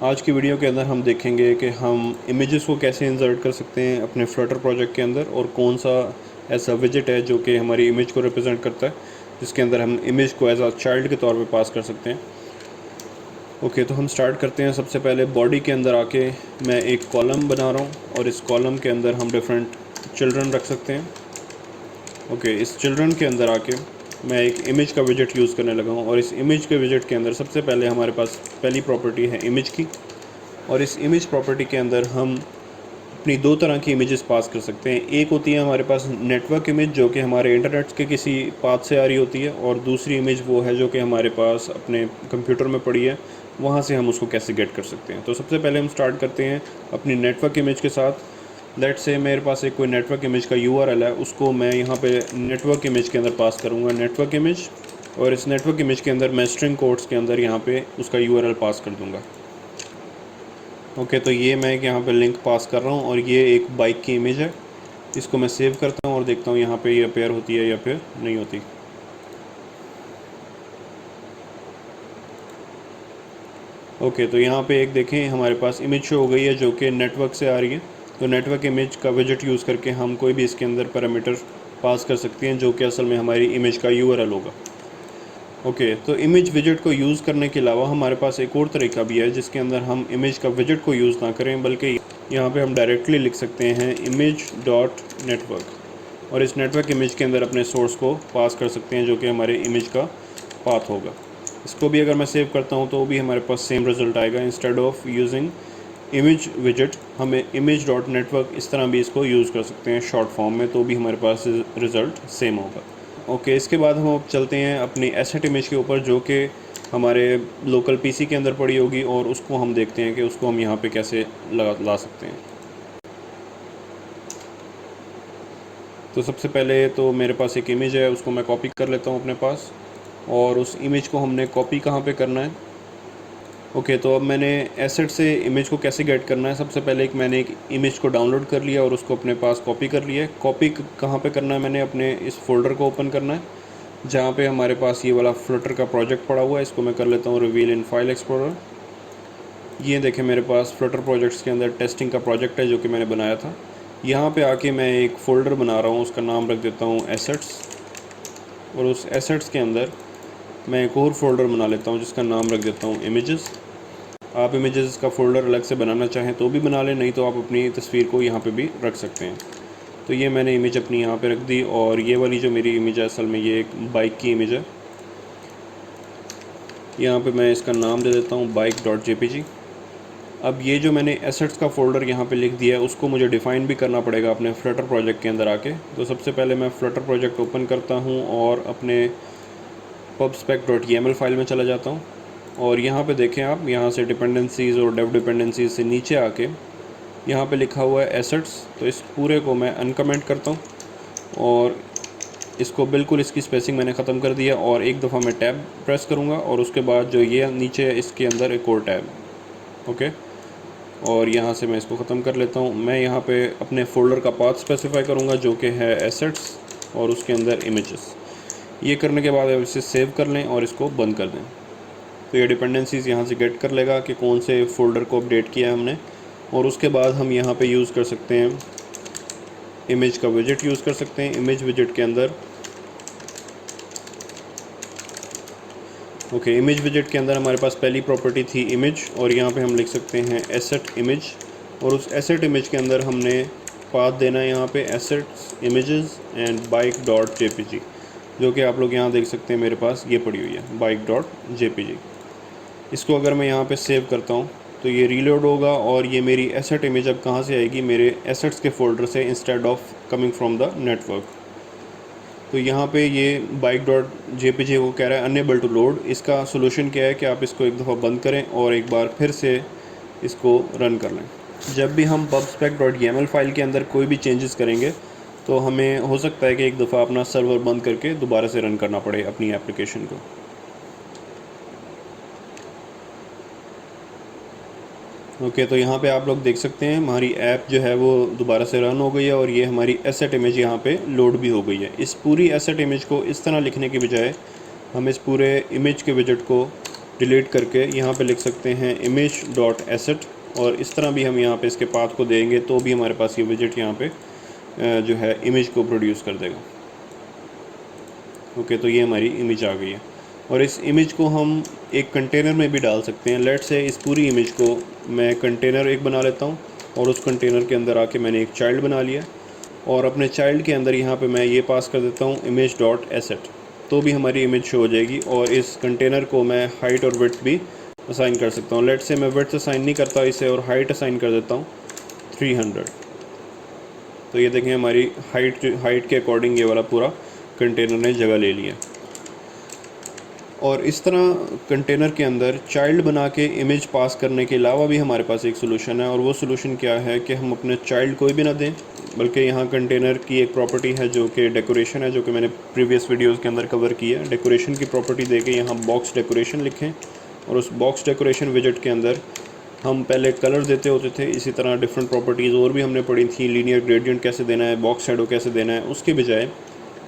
आज की वीडियो के अंदर हम देखेंगे कि हम इमेजेस को कैसे इंसर्ट कर सकते हैं अपने फ्लटर प्रोजेक्ट के अंदर, और कौन सा ऐसा विजेट है जो कि हमारी इमेज को रिप्रेजेंट करता है, जिसके अंदर हम इमेज को एज अ चाइल्ड के तौर पे पास कर सकते हैं। ओके, तो हम स्टार्ट करते हैं। सबसे पहले बॉडी के अंदर आके मैं एक कॉलम बना रहा हूँ और इस कॉलम के अंदर हम डिफरेंट चिल्ड्रन रख सकते हैं। ओके, इस चिल्ड्रन के अंदर आके मैं एक इमेज का विजेट यूज़ करने लगा हूँ, और इस इमेज के विजेट के अंदर सबसे पहले हमारे पास पहली प्रॉपर्टी है इमेज की। और इस इमेज प्रॉपर्टी के अंदर हम अपनी दो तरह की इमेजेस पास कर सकते हैं। एक होती है हमारे पास नेटवर्क इमेज, जो कि हमारे इंटरनेट के किसी पाथ से आ रही होती है, और दूसरी इमेज वो है जो कि हमारे पास अपने कंप्यूटर में पड़ी है, वहाँ से हम उसको कैसे गेट कर सकते हैं। तो सबसे पहले हम स्टार्ट करते हैं अपनी नेटवर्क इमेज के साथ। लेट्स से मेरे पास एक कोई नेटवर्क इमेज का URL है, उसको मैं यहाँ पे नेटवर्क इमेज के अंदर पास करूँगा, नेटवर्क इमेज। और इस नेटवर्क इमेज के अंदर मैं स्ट्रिंग कोड्स के अंदर यहाँ पे उसका URL पास कर दूँगा। ओके, तो ये मैं यहाँ पे लिंक पास कर रहा हूँ, और ये एक बाइक की इमेज है। इसको मैं सेव करता हूँ और देखता हूँ यहाँ पे ये अपेयर होती है या फिर नहीं होती। ओके, तो यहाँ पे एक देखें हमारे पास इमेज शो हो गई है जो कि नेटवर्क से आ रही है। तो नेटवर्क इमेज का विजेट यूज़ करके हम कोई भी इसके अंदर पैरामीटर पास कर सकते हैं, जो कि असल में हमारी इमेज का URL होगा। ओके, तो इमेज विजेट को यूज़ करने के अलावा हमारे पास एक और तरीका भी है, जिसके अंदर हम इमेज का विजेट को यूज़ ना करें, बल्कि यहाँ पे हम डायरेक्टली लिख सकते हैं इमेज डॉट नेटवर्क, और इस नेटवर्क इमेज के अंदर अपने सोर्स को पास कर सकते हैं, जो कि हमारे इमेज का पाथ होगा। इसको भी अगर मैं सेव करता हूँ तो भी हमारे पास सेम रिज़ल्ट आएगा। इंस्टेड ऑफ यूजिंग इमेज विजेट, हमें इमेज डॉट नेटवर्क इस तरह भी इसको यूज़ कर सकते हैं शॉर्ट फॉर्म में, तो भी हमारे पास रिज़ल्ट सेम होगा। ओके, इसके बाद हम अब चलते हैं अपनी एसेट इमेज के ऊपर, जो कि हमारे लोकल PC के अंदर पड़ी होगी, और उसको हम देखते हैं कि उसको हम यहाँ पे कैसे ला सकते हैं। तो सबसे पहले तो मेरे पास एक इमेज है, उसको मैं कॉपी कर लेता हूँ अपने पास। और उस इमेज को हमने कॉपी कहाँ पे करना है? ओके, तो अब मैंने एसेट से इमेज को कैसे गेट करना है। सबसे पहले मैंने एक इमेज को डाउनलोड कर लिया और उसको अपने पास कॉपी कर लिया है। कॉपी कहाँ पे करना है? मैंने अपने इस फोल्डर को ओपन करना है, जहाँ पे हमारे पास ये वाला फ्लटर का प्रोजेक्ट पड़ा हुआ है। इसको मैं कर लेता हूँ रिवील इन फाइल एक्सप्लोरर। ये देखें, मेरे पास फ्लटर प्रोजेक्ट्स के अंदर टेस्टिंग का प्रोजेक्ट है जो कि मैंने बनाया था। यहाँ पे आके मैं एक फ़ोल्डर बना रहा हूँ, उसका नाम रख देता हूँ एसेट्स। और उस एसेट्स के अंदर मैं एक और फोल्डर बना लेता हूँ जिसका नाम रख देता हूँ इमेजेस। आप इमेजेस का फ़ोल्डर अलग से बनाना चाहें तो भी बना लें, नहीं तो आप अपनी तस्वीर को यहाँ पे भी रख सकते हैं। तो ये मैंने इमेज अपनी यहाँ पे रख दी, और ये वाली जो मेरी इमेज है असल में ये एक बाइक की इमेज है। यहाँ पे मैं इसका नाम दे देता हूँ bike.jpg। अब ये जो मैंने एसेट्स का फ़ोल्डर यहाँ पे लिख दिया है, उसको मुझे डिफ़ाइन भी करना पड़ेगा अपने फ्लटर प्रोजेक्ट के अंदर आके। तो सबसे पहले मैं फ्लटर प्रोजेक्ट ओपन करता हूँ और अपने pubspec.yaml फाइल में चला जाता हूँ। और यहाँ पे देखें आप, यहाँ से डिपेंडेंसीज़ और डेव डिपेंडेंसीज से नीचे आके यहाँ पे लिखा हुआ है एसेट्स। तो इस पूरे को मैं अनकमेंट करता हूँ, और इसको बिल्कुल इसकी स्पेसिंग मैंने ख़त्म कर दिया, और एक दफ़ा मैं टैब प्रेस करूँगा, और उसके बाद जो ये नीचे है इसके अंदर एक और टैब। ओके, और यहाँ से मैं इसको ख़त्म कर लेता हूँ। मैं यहाँ पे अपने फ़ोल्डर का पाथ स्पेसिफाई करूँगा जो कि है एसेट्स, और उसके अंदर इमेजेस। ये करने के बाद अब इसे सेव कर लें और इसको बंद कर दें। तो ये डिपेंडेंसीज़ यहाँ से गेट कर लेगा कि कौन से फ़ोल्डर को अपडेट किया है हमने। और उसके बाद हम यहाँ पे यूज़ कर सकते हैं इमेज का विजेट यूज़ कर सकते हैं। इमेज विजेट के अंदर ओके, इमेज विजेट के अंदर हमारे पास पहली प्रॉपर्टी थी इमेज, और यहाँ पे हम लिख सकते हैं एसेट इमेज। और उस एसेट इमेज के अंदर हमने पाथ देना है यहाँ पे एसेट्स इमेजेस एंड bike.jpg, जो कि आप लोग यहाँ देख सकते हैं मेरे पास ये पड़ी हुई है bike.jpg। इसको अगर मैं यहाँ पे सेव करता हूँ तो ये रीलोड होगा, और ये मेरी एसेट इमेज अब कहाँ से आएगी? मेरे एसेट्स के फ़ोल्डर से, instead of coming from the network. तो यहाँ पे ये bike.jpg को कह रहा है अनएबल टू लोड। इसका सोल्यूशन क्या है कि आप इसको एक दफ़ा बंद करें और एक बार फिर से इसको रन कर लें। जब भी हम pubspec.yaml फाइल के अंदर कोई भी चेंजेस करेंगे तो हमें हो सकता है कि एक दफ़ा अपना सर्वर बंद करके दोबारा से रन करना पड़े अपनी एप्लीकेशन को। ओके, तो यहाँ पे आप लोग देख सकते हैं हमारी ऐप जो है वो दोबारा से रन हो गई है, और ये हमारी एसेट इमेज यहाँ पे लोड भी हो गई है। इस पूरी एसेट इमेज को इस तरह लिखने के बजाय हम इस पूरे इमेज के विजेट को डिलीट करके यहाँ पे लिख सकते हैं image.asset, और इस तरह भी हम यहाँ पे इसके पाथ को देंगे तो भी हमारे पास ये विजेट यहाँ पे जो है इमेज को प्रोड्यूस कर देगा। ओके, तो ये हमारी इमेज आ गई है, और इस इमेज को हम एक कंटेनर में भी डाल सकते हैं। लेट से इस पूरी इमेज को मैं कंटेनर एक बना लेता हूँ, और उस कंटेनर के अंदर आके मैंने एक चाइल्ड बना लिया, और अपने चाइल्ड के अंदर यहाँ पे मैं ये पास कर देता हूँ image.asset, तो भी हमारी इमेज शो हो जाएगी। और इस कंटेनर को मैं हाइट और विड्थ भी असाइन कर सकता हूँ। लेट से मैं विड्थ असाइन नहीं करता इसे, और हाइट असाइन कर देता हूँ 300। तो ये देखें हमारी हाइट के अकॉर्डिंग ये वाला पूरा कंटेनर ने जगह ले लिया। और इस तरह कंटेनर के अंदर चाइल्ड बना के इमेज पास करने के अलावा भी हमारे पास एक सोल्यूशन है, और वो सोल्यूशन क्या है कि हम अपने चाइल्ड कोई भी ना दें, बल्कि यहाँ कंटेनर की एक प्रॉपर्टी है जो कि डेकोरेशन है, जो कि मैंने प्रीवियस वीडियोस के अंदर कवर किया है। डेकोरेशन की प्रॉपर्टी देके यहाँ बॉक्स डेकोरेशन लिखें, और उस बॉक्स डेकोरेशन विजेट के अंदर हम पहले कलर देते होते थे, इसी तरह डिफरेंट प्रॉपर्टीज़ और भी हमने पढ़ी थी, लीनियर ग्रेडियंट कैसे देना है, बॉक्स शैडो कैसे देना है। उसके बजाय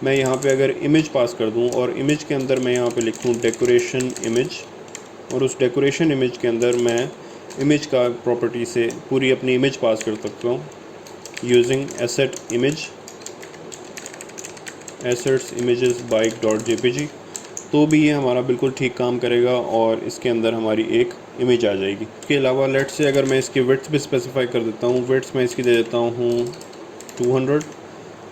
मैं यहाँ पे अगर इमेज पास कर दूँ, और इमेज के अंदर मैं यहाँ पे लिखूँ डेकोरेशन इमेज, और उस डेकोरेशन इमेज के अंदर मैं इमेज का प्रॉपर्टी से पूरी अपनी इमेज पास कर सकता हूँ using asset image assets images bike.jpg, तो भी ये हमारा बिल्कुल ठीक काम करेगा, और इसके अंदर हमारी एक इमेज आ जाएगी। इसके अलावा लेट से अगर मैं इसकी विड्थ भी स्पेसिफाई कर देता हूँ, विड्थ मैं इसकी दे देता हूँ 200।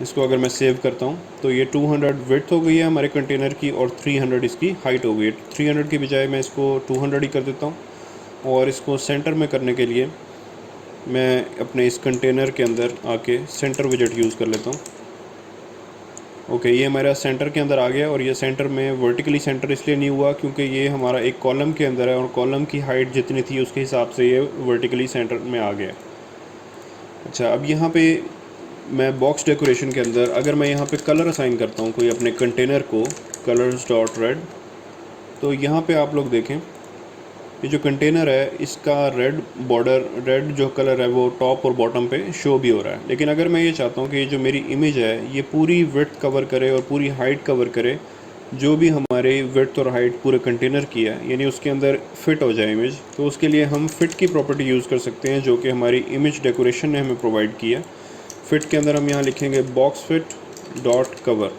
इसको अगर मैं सेव करता हूँ तो ये 200 विड्थ हो गई है हमारे कंटेनर की, और 300 इसकी हाइट हो गई है। 300 की बजाय मैं इसको 200 ही कर देता हूँ, और इसको सेंटर में करने के लिए मैं अपने इस कंटेनर के अंदर आके सेंटर विजेट यूज़ कर लेता हूँ। ओके, ये हमारा सेंटर के अंदर आ गया, और ये सेंटर में वर्टिकली सेंटर इसलिए नहीं हुआ क्योंकि ये हमारा एक कॉलम के अंदर है, और कॉलम की हाइट जितनी थी उसके हिसाब से ये वर्टिकली सेंटर में आ गया। अच्छा, अब यहाँ पे मैं बॉक्स डेकोरेशन के अंदर अगर मैं यहाँ पे कलर असाइन करता हूँ कोई अपने कंटेनर को, colors.red, तो यहाँ पे आप लोग देखें ये जो कंटेनर है इसका रेड बॉर्डर, रेड जो कलर है वो टॉप और बॉटम पे शो भी हो रहा है। लेकिन अगर मैं ये चाहता हूँ कि ये जो मेरी इमेज है ये पूरी विड्थ कवर करे और पूरी हाइट कवर करे, जो भी हमारे विड्थ और हाइट पूरे कंटेनर की है, यानी उसके अंदर फिट हो जाए इमेज, तो उसके लिए हम फिट की प्रॉपर्टी यूज़ कर सकते हैं जो कि हमारी इमेज डेकोरेशन ने हमें प्रोवाइड किया। फिट के अंदर हम यहाँ लिखेंगे बॉक्स फिट डॉट कवर।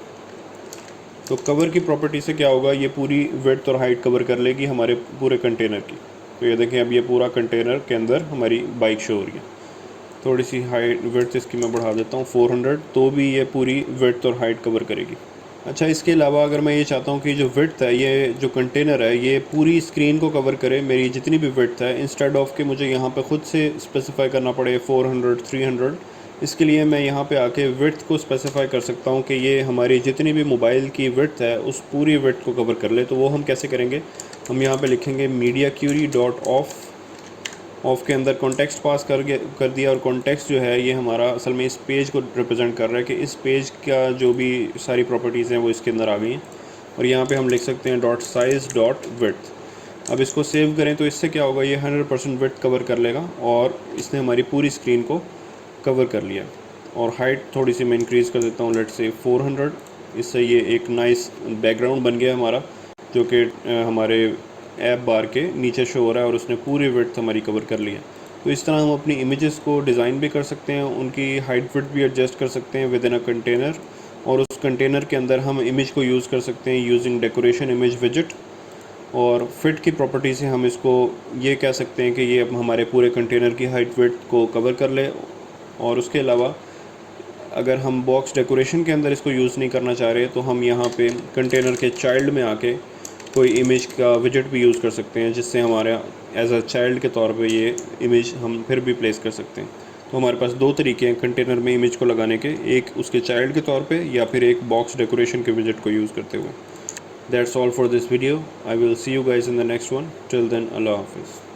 तो कवर की प्रॉपर्टी से क्या होगा, ये पूरी विड्थ और हाइट कवर कर लेगी हमारे पूरे कंटेनर की। तो ये देखें अब ये पूरा कंटेनर के अंदर हमारी बाइक शो हो रही है। थोड़ी सी हाइट विड्थ इसकी मैं बढ़ा देता हूँ 400, तो भी ये पूरी विड्थ और हाइट कवर करेगी। अच्छा, इसके अलावा अगर मैं ये चाहता हूँ कि जो विड्थ है, ये जो कंटेनर है ये पूरी स्क्रीन को कवर करे, मेरी जितनी भी विड्थ है, इंस्टेड ऑफ कि मुझे यहाँ पे ख़ुद से स्पेसिफाई करना पड़े 400 300, इसके लिए मैं यहाँ पे आके विड्थ को स्पेसिफाई कर सकता हूँ कि ये हमारी जितनी भी मोबाइल की विड्थ है उस पूरी विड्थ को कवर कर ले। तो वो हम कैसे करेंगे, हम यहाँ पे लिखेंगे मीडिया क्यूरी डॉट ऑफ के अंदर कॉन्टेक्स्ट पास कर दिया, और कॉन्टेक्स्ट जो है ये हमारा असल में इस पेज को रिप्रेजेंट कर रहा है कि इस पेज का जो भी सारी प्रॉपर्टीज़ हैं वो इसके अंदर आ गई हैं। और यहाँ पे हम लिख सकते हैं डॉट साइज डॉट विड्थ। अब इसको सेव करें तो इससे क्या होगा, ये 100% विड्थ कवर कर लेगा, और इसने हमारी पूरी स्क्रीन को कवर कर लिया। और हाइट थोड़ी सी मैं इंक्रीज़ कर देता हूँ, लेट से 400। इससे ये एक नाइस बैकग्राउंड बन गया हमारा, जो कि हमारे ऐप बार के नीचे शो हो रहा है, और उसने पूरी विड्थ हमारी कवर कर लिया। तो इस तरह हम अपनी इमेजेस को डिज़ाइन भी कर सकते हैं, उनकी हाइट विड्थ भी एडजस्ट कर सकते हैं विद इन अ कंटेनर, और उस कंटेनर के अंदर हम इमेज को यूज़ कर सकते हैं यूजिंग डेकोरेशन इमेज विजेट। और फिट की प्रॉपर्टी से हम इसको ये कह सकते हैं कि ये हमारे पूरे कंटेनर की हाइट विड्थ को कवर कर ले। और उसके अलावा अगर हम बॉक्स डेकोरेशन के अंदर इसको यूज़ नहीं करना चाह रहे तो हम यहाँ पे कंटेनर के चाइल्ड में आके कोई इमेज का विजेट भी यूज़ कर सकते हैं, जिससे हमारा एज अ चाइल्ड के तौर पे ये इमेज हम फिर भी प्लेस कर सकते हैं। तो हमारे पास दो तरीके हैं कंटेनर में इमेज को लगाने के, एक उसके चाइल्ड के तौर पे, या फिर एक बॉक्स डेकोरेशन के विजेट को यूज़ करते हुए। That's all for this video. I will see you guys in the next one. Till then, अल्लाह हाफिज़।